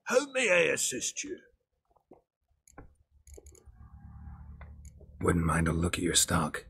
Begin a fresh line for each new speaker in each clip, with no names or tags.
How may I assist you?
Wouldn't mind a look at your stock.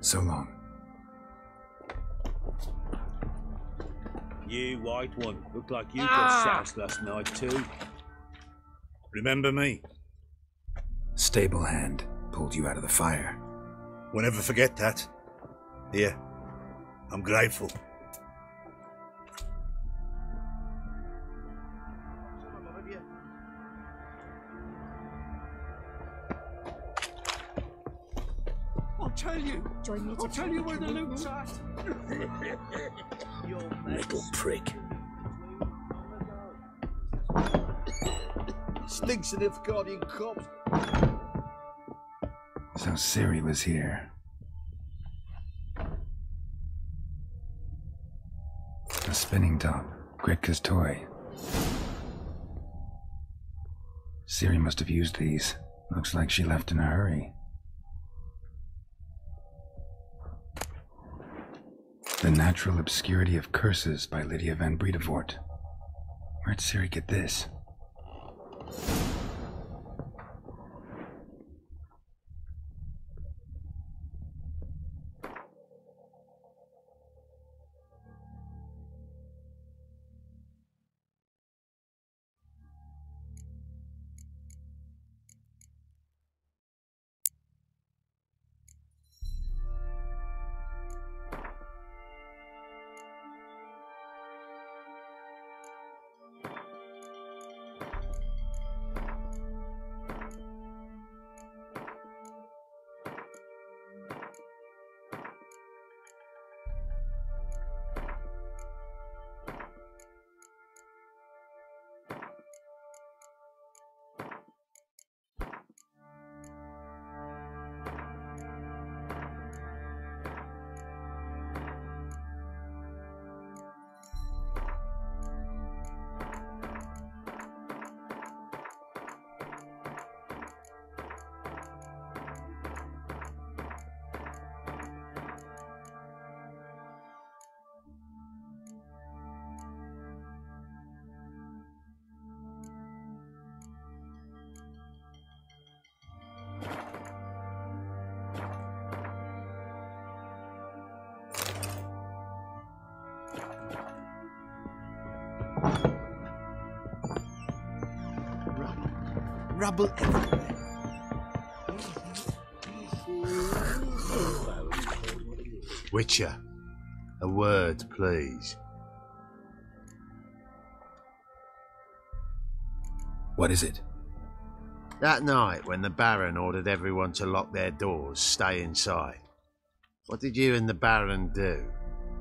So long.
You white one. Looked like you got sassed last night too. Remember me?
Stable hand pulled you out of the fire.
Won't ever forget that. Here, I'm grateful.
I'll tell you where the loot's at.
Little prick.
Stinks of the guardian cops.
So Ciri was here. A spinning top, Gritka's toy. Ciri must have used these. Looks like she left in a hurry. The Natural Obscurity of Curses by Lydia van Bredevoort. Where'd Ciri get this?
Rubble everywhere.
Witcher, a word, please.
What is it?
That night when the Baron ordered everyone to lock their doors, stay inside. What did you and the Baron do?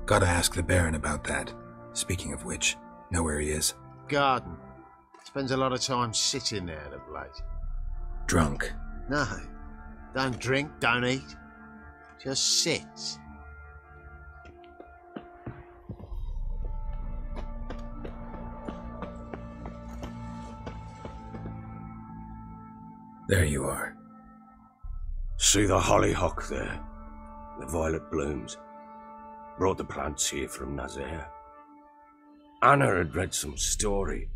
Gotta ask the Baron about that. Speaking of which, know where he is?
Garden. Spends a lot of time sitting there of late.
Drunk.
No. Don't drink, don't eat. Just sits.
There you are.
See the hollyhock there? The violet blooms. Brought the plants here from Nazaire. Anna had read some story.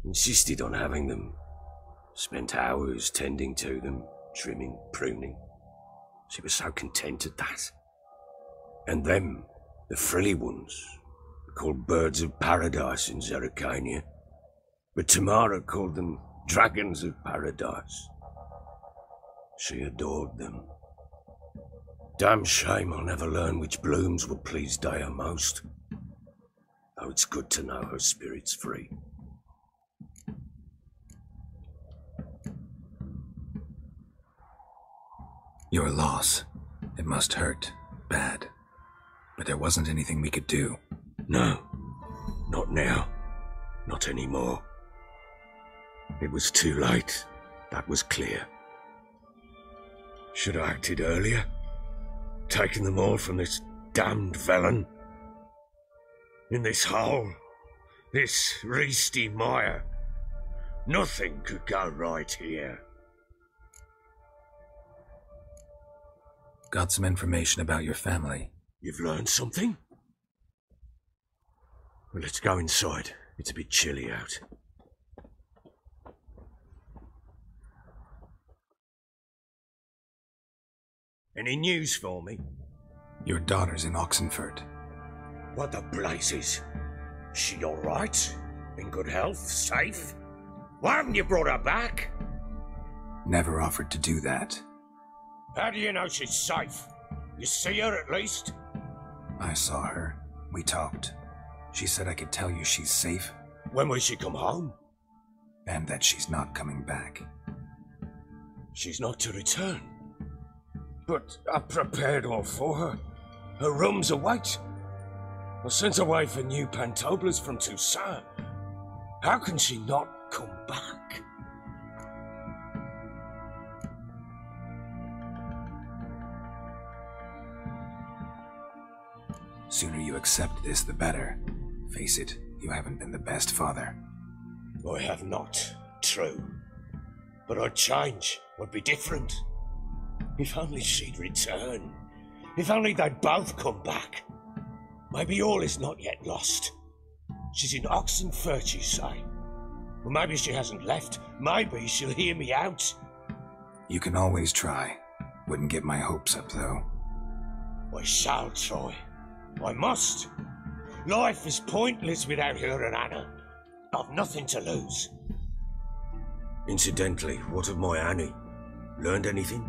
Insisted on having them. Spent hours tending to them, trimming, pruning. She was so content at that. And them, the frilly ones, called birds of paradise in Zerrikania. But Tamara called them dragons of paradise. She adored them. Damn shame I'll never learn which blooms would please Dea most. Though it's good to know her spirit's free.
Your loss. It must hurt. Bad. But there wasn't anything we could do.
No. Not now. Not anymore. It was too late. That was clear. Should have acted earlier. Taken them all from this damned felon. In this hole. This reesty mire. Nothing could go right here.
Got some information about your family.
You've learned something? Well, let's go inside. It's a bit chilly out. Any news for me?
Your daughter's in Oxenford.
What the blazes? She all right? In good health? Safe? Why haven't you brought her back?
Never offered to do that.
How do you know she's safe? You see her at least?
I saw her. We talked. She said I could tell you she's safe.
When will she come home?
And that she's not coming back.
She's not to return. But I prepared all for her. Her rooms await. I sent away for new pantoblas from Toussaint. How can she not come back?
Sooner you accept this, the better. Face it, you haven't been the best father.
I have not, true. But I'd change, would be different. If only she'd return. If only they'd both come back. Maybe all is not yet lost. She's in Oxenfurt, you say? Well, maybe she hasn't left. Maybe she'll hear me out.
You can always try. Wouldn't get my hopes up, though.
I shall try. I must. Life is pointless without her and Anna. I've nothing to lose. Incidentally, what of my Annie? Learned anything?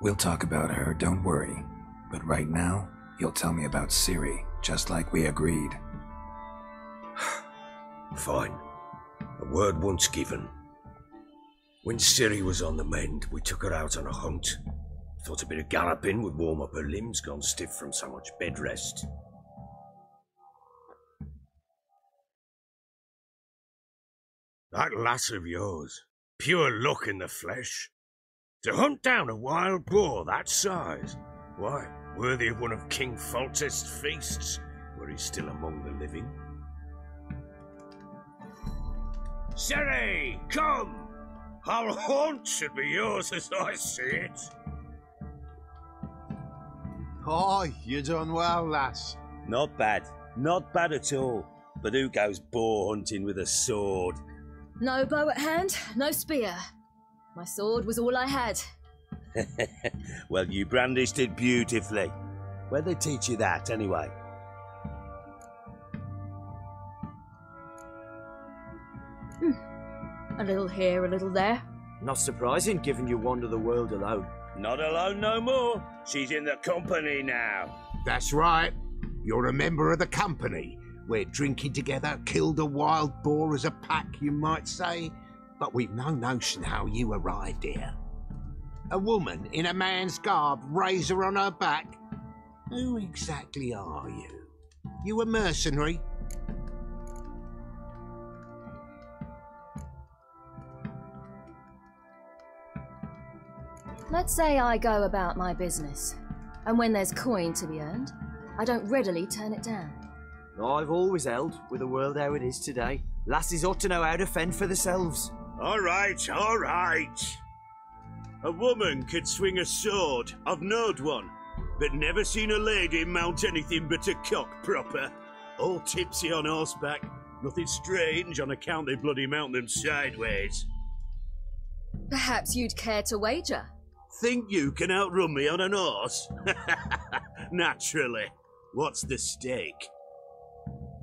We'll talk about her, don't worry. But right now, you'll tell me about Ciri, just like we agreed.
Fine. A word once given. When Ciri was on the mend, we took her out on a hunt. Thought a bit of galloping would warm up her limbs gone stiff from so much bed rest. That lass of yours, pure luck in the flesh. To hunt down a wild boar that size, why, worthy of one of King Foltest's feasts, were he still among the living. Ciri, come! Our haunt should be yours as I see it.
Oh, you done well, lass.
Not bad. Not bad at all. But who goes boar hunting with a sword?
No bow at hand, no spear. My sword was all I had.
Well, you brandished it beautifully. Where'd they teach you that, anyway?
A little here, a little there.
Not surprising, given you wander the world alone.
Not alone no more. She's in the company now.
That's right. You're a member of the company. We're drinking together, killed a wild boar as a pack, you might say. But we've no notion how you arrived here. A woman in a man's garb, razor on her back. Who exactly are you? You a mercenary?
Let's say I go about my business, and when there's coin to be earned, I don't readily turn it down.
I've always held, with the world how it is today, lasses ought to know how to fend for themselves.
All right, all right.
A woman could swing a sword. I've knowed one. But never seen a lady mount anything but a cock proper. All tipsy on horseback. Nothing strange on account they bloody mount them sideways.
Perhaps you'd care to wager?
Think you can outrun me on an horse? Naturally. What's the stake?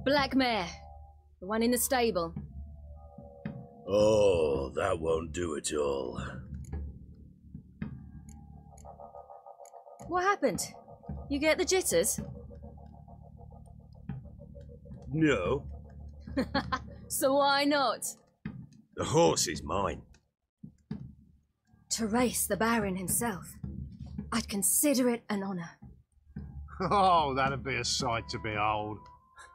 Black mare. The one in the stable.
Oh, that won't do at all.
What happened? You get the jitters?
No.
So why not?
The horse is mine.
To race the Baron himself. I'd consider it an honour.
Oh, that'd be a sight to behold.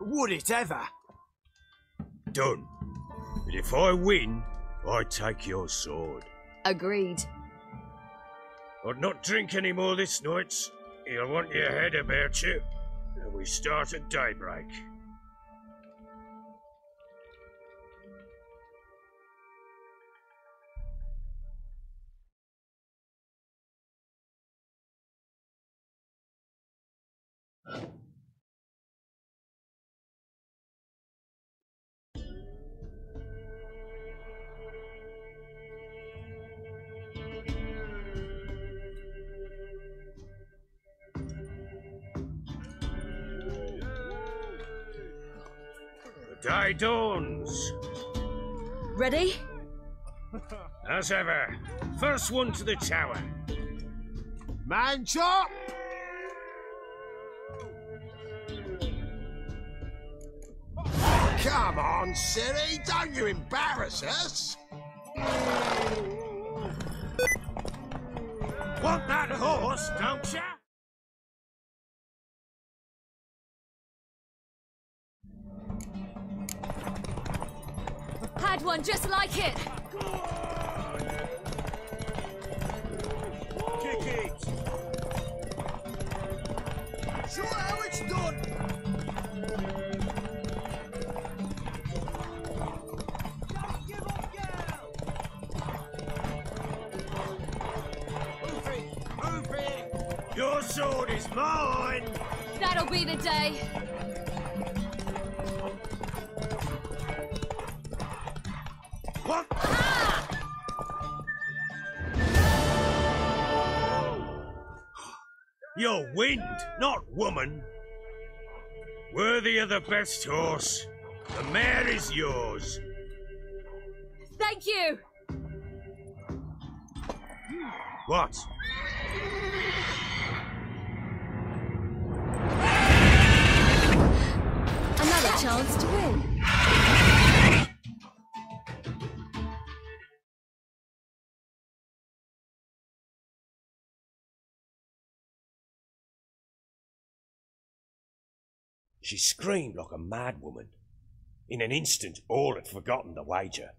Would it ever?
Done. But if I win, I take your sword.
Agreed.
I'd not drink any more this night. You'll want your head about you. And we start at daybreak. The day dawns.
Ready?
As ever, first one to the tower.
Man chop! Come on, Siri, don't you embarrass us!
Want that horse, don't ya?
Had one just like it.
Kick it!
Show how it's done!
Don't give up, girl!
Move it! Move it!
Your sword is mine!
That'll be the day.
What? You're wind, not woman. Worthy of the best horse. The mare is yours.
Thank you.
What?
Another chance to win.
She screamed like a mad woman. In an instant, all had forgotten the wager.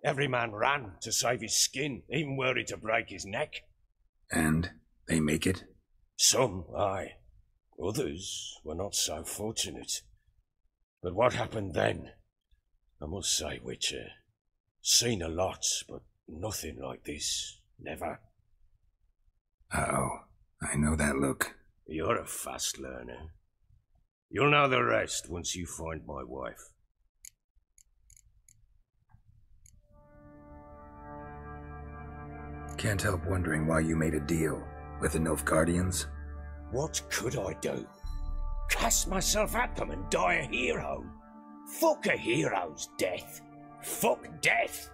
Every man ran to save his skin, even were it to break his neck.
And they make it?
Some, aye. Others were not so fortunate. But what happened then? I must say, Witcher, seen a lot, but nothing like this. Never.
Uh-oh. I know that look.
You're a fast learner. You'll know the rest once you find my wife.
Can't help wondering why you made a deal with the Nilfgaardians.
What could I do? Cast myself at them and die a hero? Fuck a hero's death. Fuck death.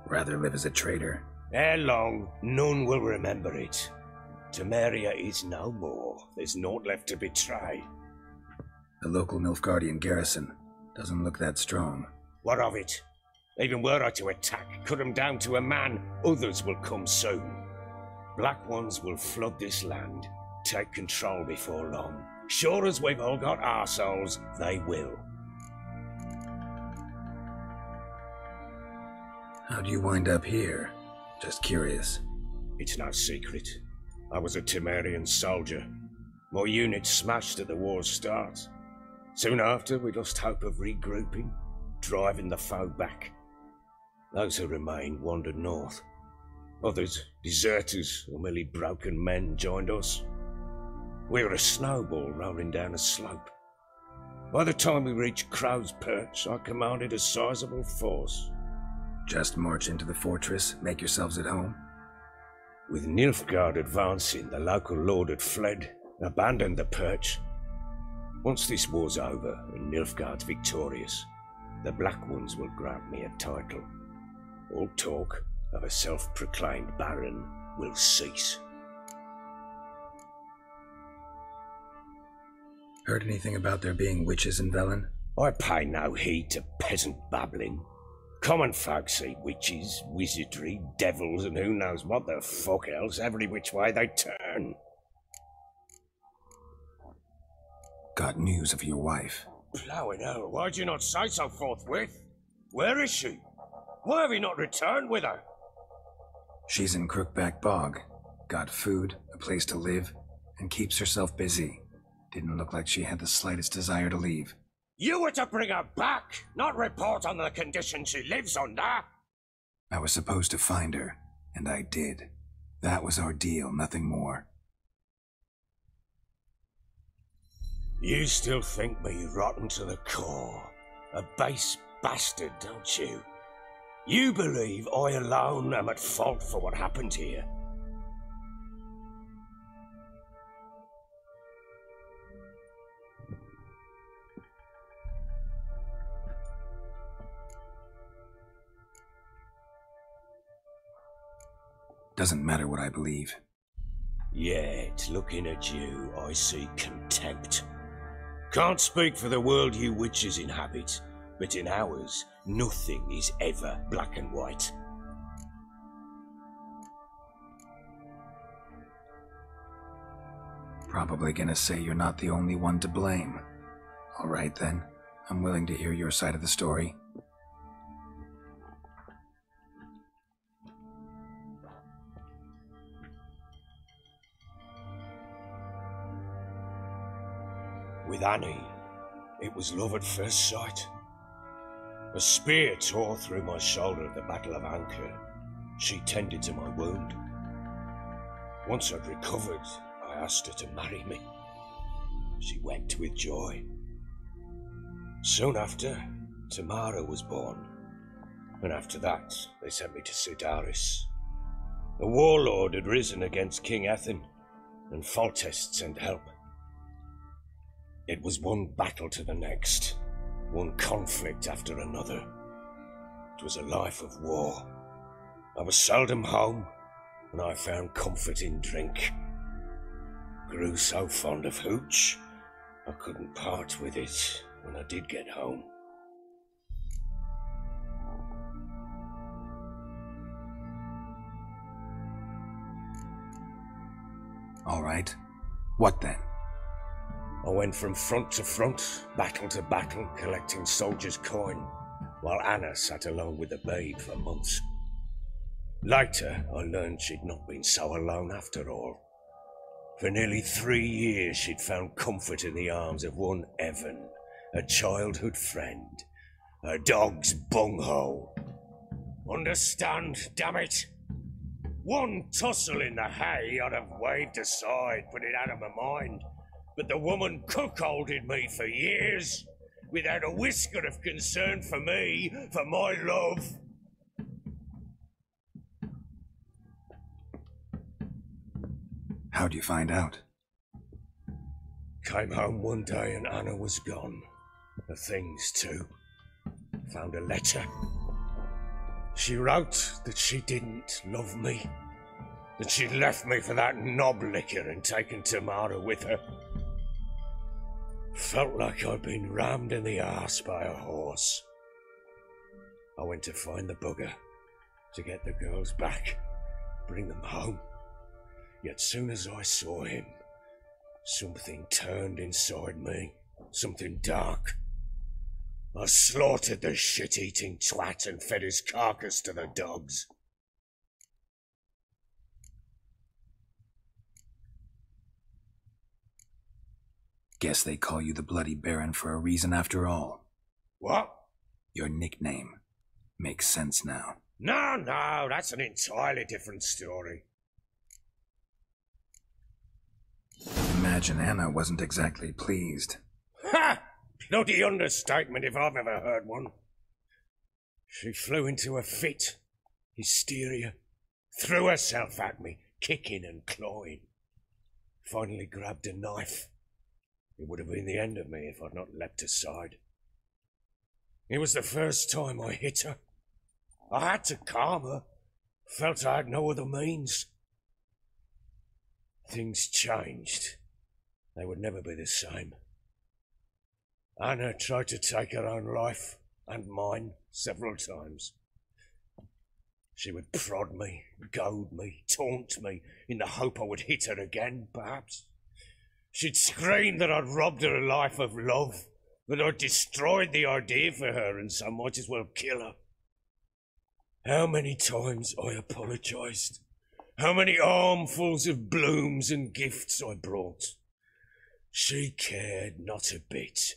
Rather live as a traitor.
Ere long, none will remember it. Temeria is no more. There's naught left to betray.
The local Nilfgaardian garrison doesn't look that strong.
What of it? Even were I to attack, cut them down to a man, others will come soon. Black ones will flood this land, take control before long. Sure as we've all got arseholes, they will.
How'd you wind up here? Just curious.
It's no secret. I was a Temerian soldier. My unit smashed at the war's start. Soon after, we lost hope of regrouping, driving the foe back. Those who remained wandered north. Others, deserters or merely broken men, joined us. We were a snowball rolling down a slope. By the time we reached Crow's Perch, I commanded a sizable force.
Just march into the fortress, make yourselves at home?
With Nilfgaard advancing, the local lord had fled, abandoned the perch. Once this war's over and Nilfgaard's victorious, the Black Ones will grant me a title. All talk of a self-proclaimed baron will cease.
Heard anything about there being witches in Velen?
I pay no heed to peasant babbling. Common folk see witches, wizardry, devils, and who knows what the fuck else every which way they turn.
Got news of your wife.
Blowing hell, why'd you not say so forthwith? Where is she? Why have you not returned with her?
She's in Crookback Bog. Got food, a place to live, and keeps herself busy. Didn't look like she had the slightest desire to leave.
You were to bring her back, not report on the conditions she lives under.
I was supposed to find her, and I did. That was our deal, nothing more.
You still think me rotten to the core. A base bastard, don't you? You believe I alone am at fault for what happened here.
Doesn't matter what I believe.
Yet, looking at you, I see contempt. Can't speak for the world you witches inhabit, but in ours, nothing is ever black and white.
Probably gonna say you're not the only one to blame. All right then, I'm willing to hear your side of the story.
With Annie, it was love at first sight. A spear tore through my shoulder at the Battle of Anchor. She tended to my wound. Once I'd recovered, I asked her to marry me. She wept with joy. Soon after, Tamara was born, and after that, they sent me to Sidaris. A warlord had risen against King Ethan, and Foltest sent help. It was one battle to the next, one conflict after another. It was a life of war. I was seldom home, and I found comfort in drink. Grew so fond of hooch, I couldn't part with it when I did get home.
All right. What then?
I went from front to front, battle to battle, collecting soldiers' coin, while Anna sat alone with the babe for months. Later, I learned she'd not been so alone after all. For nearly 3 years, she'd found comfort in the arms of one Evan, a childhood friend, a dog's bunghole. Understand, damn it? One tussle in the hay I'd have waved aside, put it out of my mind. But the woman cuckolded me for years, without a whisker of concern for me, for my love.
How'd you find out?
Came home one day and Anna was gone. The things too. Found a letter. She wrote that she didn't love me, that she'd left me for that knob licker and taken Tamara with her. Felt like I'd been rammed in the arse by a horse. I went to find the bugger, to get the girls back, bring them home. Yet soon as I saw him, something turned inside me, something dark. I slaughtered the shit-eating twat and fed his carcass to the dogs.
Guess they call you the Bloody Baron for a reason after all.
What?
Your nickname. Makes sense now.
No, that's an entirely different story.
Imagine Anna wasn't exactly pleased.
Ha! Bloody understatement if I've ever heard one. She flew into a fit, hysteria, threw herself at me, kicking and clawing. Finally grabbed a knife. It would have been the end of me if I'd not leapt aside. It was the first time I hit her. I had to calm her. Felt I had no other means. Things changed. They would never be the same. Anna tried to take her own life, and mine, several times. She would prod me, goad me, taunt me, in the hope I would hit her again, perhaps. She'd scream that I'd robbed her life of love, that I'd destroyed the idea for her, and so might as well kill her. How many times I apologised. How many armfuls of blooms and gifts I brought. She cared not a bit.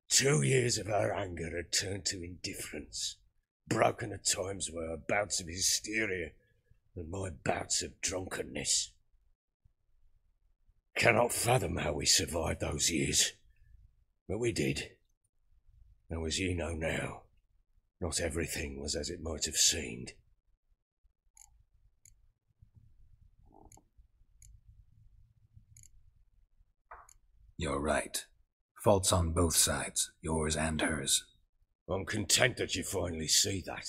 2 years of her anger had turned to indifference, broken at times by her bouts of hysteria and my bouts of drunkenness. Cannot fathom how we survived those years, but we did. Though as you know now, not everything was as it might have seemed.
You're right. Faults on both sides, yours and hers.
I'm content that you finally see that.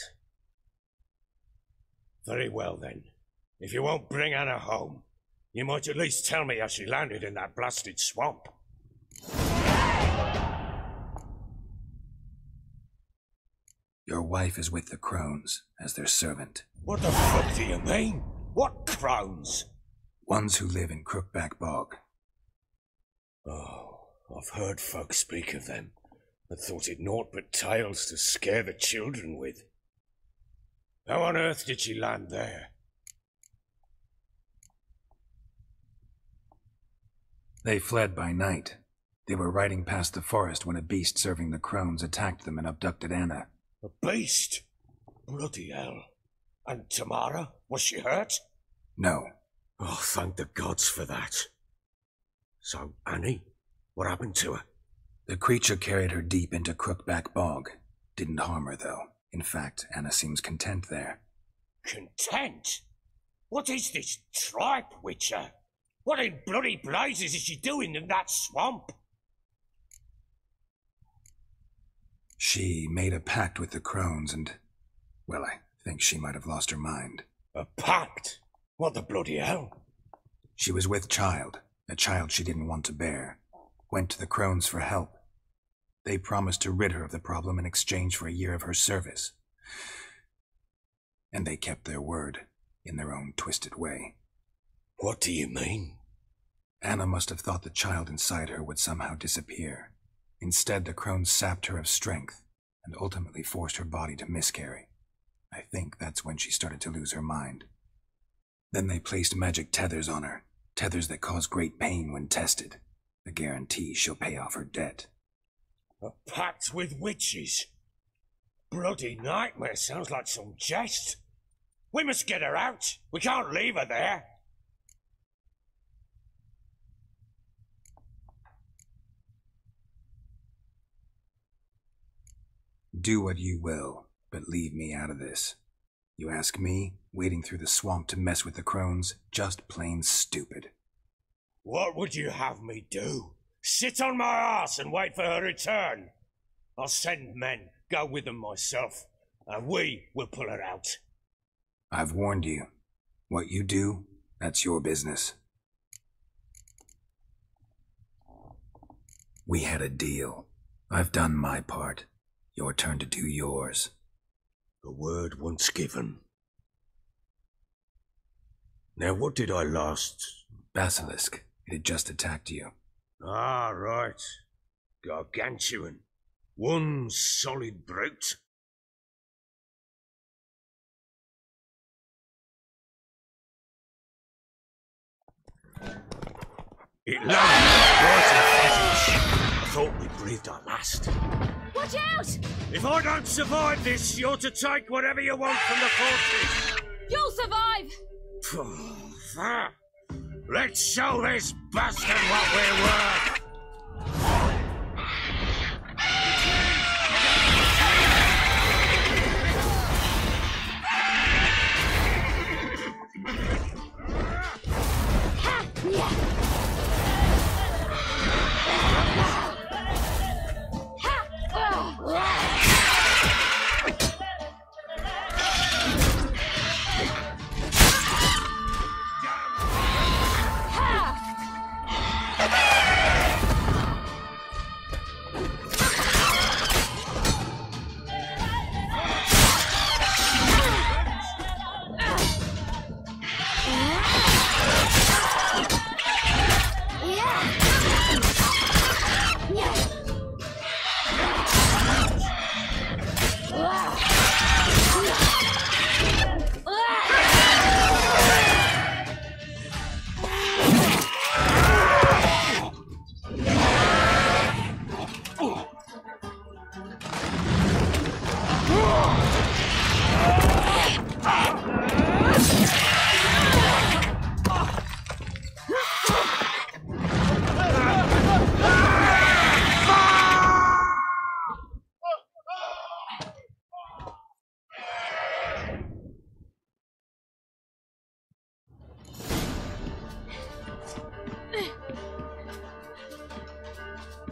Very well then. If you won't bring Anna home, you might at least tell me how she landed in that blasted swamp.
Your wife is with the crones, as their servant.
What the fuck do you mean? What crones?
Ones who live in Crookback Bog.
Oh, I've heard folk speak of them, but thought it naught but tales to scare the children with. How on earth did she land there?
They fled by night. They were riding past the forest when a beast serving the crones attacked them and abducted Anna.
A beast? Bloody hell. And Tamara? Was she hurt?
No.
Oh, thank the gods for that. So, Annie, what happened to her?
The creature carried her deep into Crookback Bog. Didn't harm her, though. In fact, Anna seems content there.
Content? What is this tripe, Witcher? What in bloody blazes is she doing in that swamp?
She made a pact with the crones and, well, I think she might have lost her mind.
A pact? What the bloody hell?
She was with child, a child she didn't want to bear. Went to the crones for help. They promised to rid her of the problem in exchange for a year of her service. And they kept their word, in their own twisted way.
What do you mean?
Anna must have thought the child inside her would somehow disappear. Instead, the crones sapped her of strength and ultimately forced her body to miscarry. I think that's when she started to lose her mind. Then they placed magic tethers on her, tethers that cause great pain when tested. A guarantee she'll pay off her debt.
A pact with witches? Bloody nightmare, sounds like some jest. We must get her out. We can't leave her there.
Do what you will, but leave me out of this. You ask me, wading through the swamp to mess with the crones, just plain stupid.
What would you have me do? Sit on my arse and wait for her return? I'll send men, go with them myself, and we will pull her out.
I've warned you. What you do, that's your business. We had a deal. I've done my part. Your turn to do yours.
A word once given. Now what did I last...
Basilisk. It had just attacked you.
Ah, right. Gargantuan. One solid brute. It landed right in front of us. I thought we breathed our last.
What Watch out!
If I don't survive this, you're to take whatever you want from the fortress.
You'll survive!
Let's show this bastard what we're worth.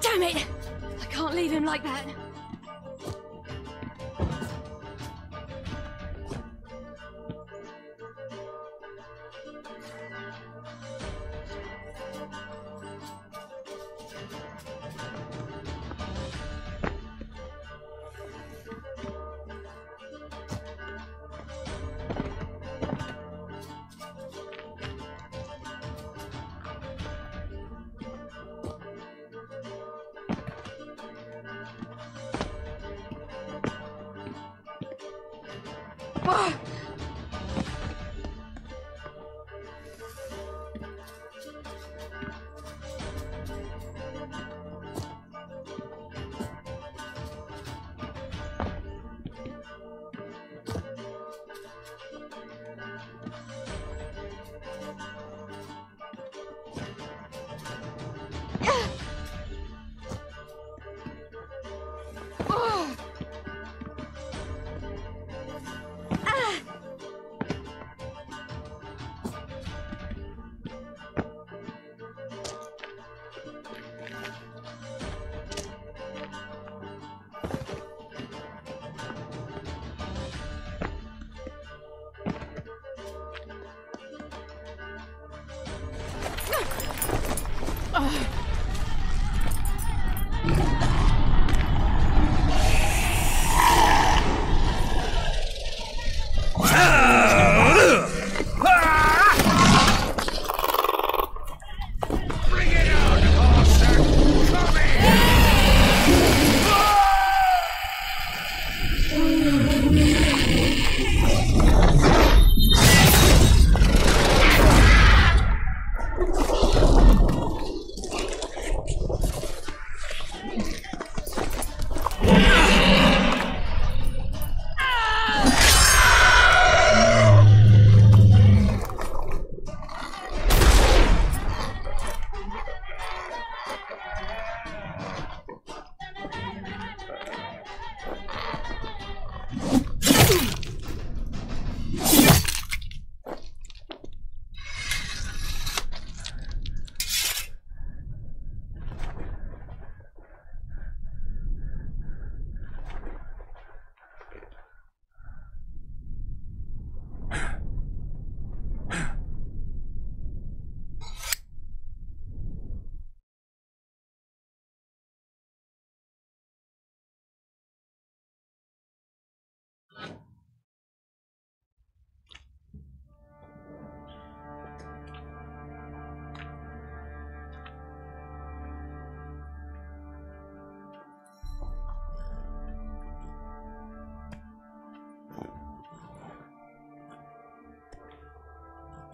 Damn it! I can't leave him like that.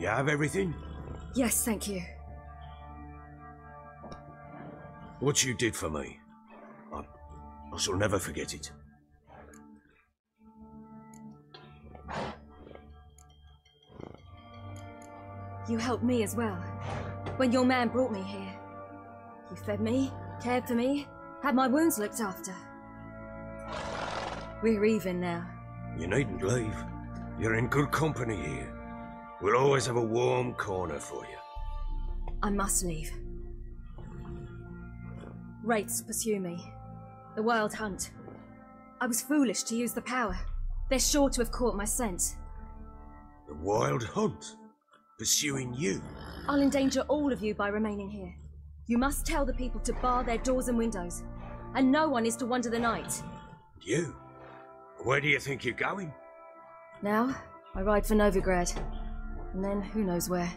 You have everything?
Yes, thank you.
What you did for me. I shall never forget it.
You helped me as well. When your man brought me here. You fed me, cared for me, had my wounds looked after. We're even now.
You needn't leave. You're in good company here. We'll always have a warm corner for you.
I must leave. Wraiths pursue me. The Wild Hunt. I was foolish to use the power. They're sure to have caught my scent.
The Wild Hunt? Pursuing you?
I'll endanger all of you by remaining here. You must tell the people to bar their doors and windows. And no one is to wander the night.
You? Where do you think you're going?
Now, I ride for Novigrad. And then who knows where.